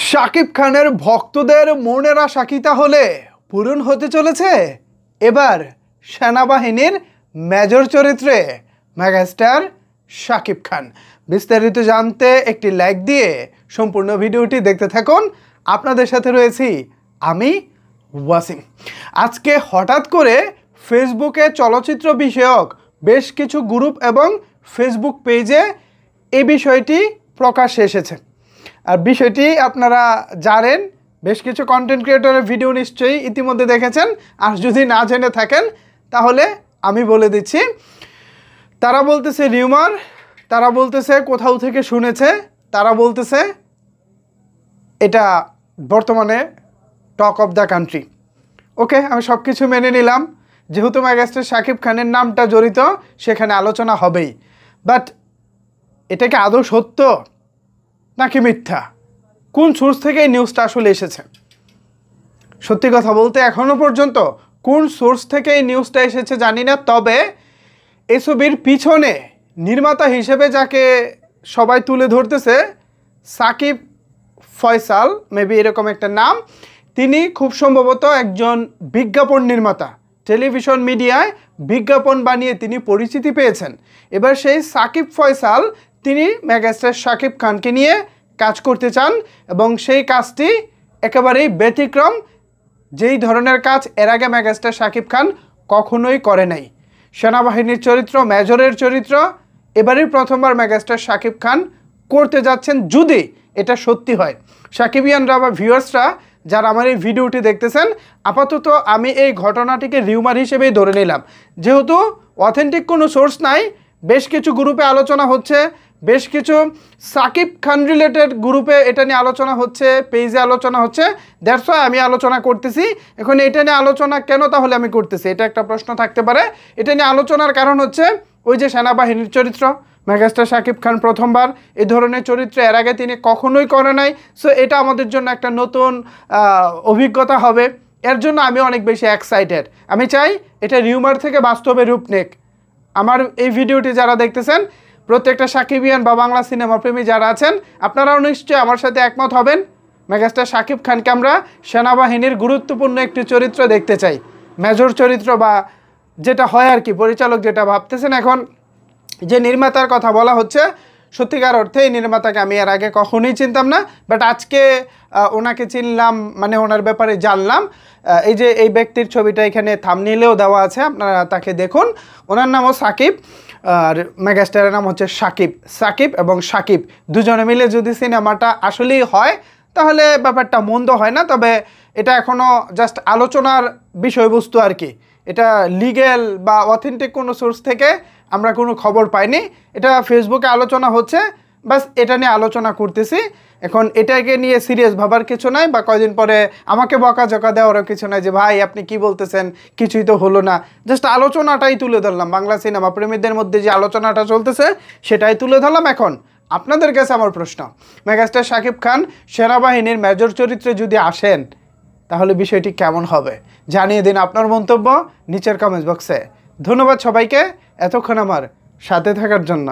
শাকিব খানের ভক্তদের মনের আশা কি তাহলে পূরণ হতে চলেছে? এবার সেনাবাহিনীর মেজর চরিত্রে মেগাস্টার শাকিব খান। বিস্তারিত জানতে একটি লাইক দিয়ে সম্পূর্ণ ভিডিওটি দেখতে থাকুন। আপনাদের সাথে রয়েছি আমি ওয়াসিম। আজকে হঠাৎ করে ফেসবুকে চলচ্চিত্র বিষয়ক বেশ কিছু গ্রুপ এবং ফেসবুক পেজে এই বিষয়টি প্রকাশ্যে এসেছে। আর বিষয়টি আপনারা জানেন, বেশ কিছু কন্টেন্ট ক্রিয়েটরের ভিডিও নিশ্চয়ই ইতিমধ্যে দেখেছেন। আর যদি না জেনে থাকেন তাহলে আমি বলে দিচ্ছি। তারা বলতেছে রিউমার, তারা বলতেছে কোথাও থেকে শুনেছে, তারা বলতেছে এটা বর্তমানে টক অফ দ্য কান্ট্রি। ওকে, আমি সব কিছু মেনে নিলাম। যেহেতু মেগাস্টার শাকিব খানের নামটা জড়িত, সেখানে আলোচনা হবেই। বাট এটা কি আদৌ সত্য নাকি মিথ্যা? কোন সোর্স থেকে এই নিউজটা আসলে এসেছে? সত্যি কথা বলতে এখনও পর্যন্ত কোন সোর্স থেকে এই নিউজটা এসেছে জানি না। তবে এই ছবির পিছনে নির্মাতা হিসেবে যাকে সবাই তুলে ধরতেছে, সাকিব ফয়সাল, মেবি এরকম একটা নাম। তিনি খুব সম্ভবত একজন বিজ্ঞাপন নির্মাতা। টেলিভিশন মিডিয়ায় বিজ্ঞাপন বানিয়ে তিনি পরিচিতি পেয়েছেন। এবার সেই সাকিব ফয়সাল তিনি মেগাস্টার শাকিব খানকে নিয়ে কাজ করতে চান এবং সেই কাজটি একেবারেই ব্যতিক্রম। যেই ধরনের কাজ এর আগে মেগাস্টার শাকিব খান কখনোই করে নাই। সেনাবাহিনীর চরিত্র, মেজরের চরিত্র এবারই প্রথমবার মেগাস্টার শাকিব খান করতে যাচ্ছেন, যদি এটা সত্যি হয়। সাকিবিয়ানরা বা ভিউয়ার্সরা যারা আমার এই ভিডিওটি দেখতেছেন, আপাতত আমি এই ঘটনাটিকে রিউমার হিসেবেই ধরে নিলাম। যেহেতু অথেন্টিক কোনো সোর্স নাই, বেশ কিছু গ্রুপে আলোচনা হচ্ছে, বেশ কিছু সাকিব খান রিলেটেড গ্রুপে এটা নিয়ে আলোচনা হচ্ছে, পেজে আলোচনা হচ্ছে। দ্যাটস ওয়াই আমি আলোচনা করতেছি। এখন এটা নিয়ে আলোচনা কেন তাহলে আমি করতেছি, এটা একটা প্রশ্ন থাকতে পারে। এটা নিয়ে আলোচনার কারণ হচ্ছে ওই যে সেনাবাহিনীর চরিত্র, মেগাস্টার শাকিব খান প্রথমবার এই ধরনের চরিত্র এর আগে তিনি কখনোই করে নাই। সো এটা আমাদের জন্য একটা নতুন অভিজ্ঞতা হবে। এর জন্য আমি অনেক বেশি এক্সাইটেড। আমি চাই এটা রিউমার থেকে বাস্তবে রূপ নেক। আমার এই ভিডিওটি যারা দেখতেছেন, প্রত্যেকটা সাকিবিয়ান বা বাংলা সিনেমা প্রেমী যারা আছেন, আপনারাও নিশ্চয়ই আমার সাথে একমত হবেন। মেগাস্টার শাকিব খানকে আমরা সেনাবাহিনীর গুরুত্বপূর্ণ একটি চরিত্র দেখতে চাই, মেজর চরিত্র, বা যেটা হয় আর কি, পরিচালক যেটা ভাবতেছেন। এখন যে নির্মাতার কথা বলা হচ্ছে, সত্যিকার অর্থে এই নির্মাতাকে আমি এর আগে কখনোই চিনতাম না। বাট আজকে ওনাকে চিনলাম, মানে ওনার ব্যাপারে জানলাম। এই যে এই ব্যক্তির ছবিটা এখানে থাম্বনেইলেও দেওয়া আছে, আপনারা তাকে দেখুন। ওনার নামও সাকিব আর মেগাস্টারের নাম হচ্ছে শাকিব। সাকিব এবং শাকিব দুজনে মিলে যদি সিনেমাটা আসলেই হয় তাহলে ব্যাপারটা মন্দ হয় না। তবে এটা এখনও জাস্ট আলোচনার বিষয়বস্তু আর কি। এটা লিগ্যাল বা অথেন্টিক কোনো সোর্স থেকে আমরা কোনো খবর পাইনি। এটা ফেসবুকে আলোচনা হচ্ছে, বাস এটা নিয়ে আলোচনা করতেছি। এখন এটাকে নিয়ে সিরিয়াস ভাবার কিছু নাই, বা কয়দিন পরে আমাকে বকাঝকা দেওয়ারও কিছু নাই যে ভাই আপনি কি বলতেছেন, কিছুই তো হলো না। জাস্ট আলোচনাটাই তুলে ধরলাম, বাংলা সিনেমা প্রেমীদের মধ্যে যে আলোচনাটা চলতেছে সেটাই তুলে ধরলাম। এখন আপনাদের কাছে আমার প্রশ্ন, মেগাস্টার শাকিব খান সেনাবাহিনীর মেজর চরিত্রে যদি আসেন তাহলে বিষয়টি কেমন হবে? জানিয়ে দিন আপনার মন্তব্য নিচের কমেন্ট বক্সে। ধন্যবাদ সবাইকে এতক্ষণ আমার সাথে থাকার জন্য।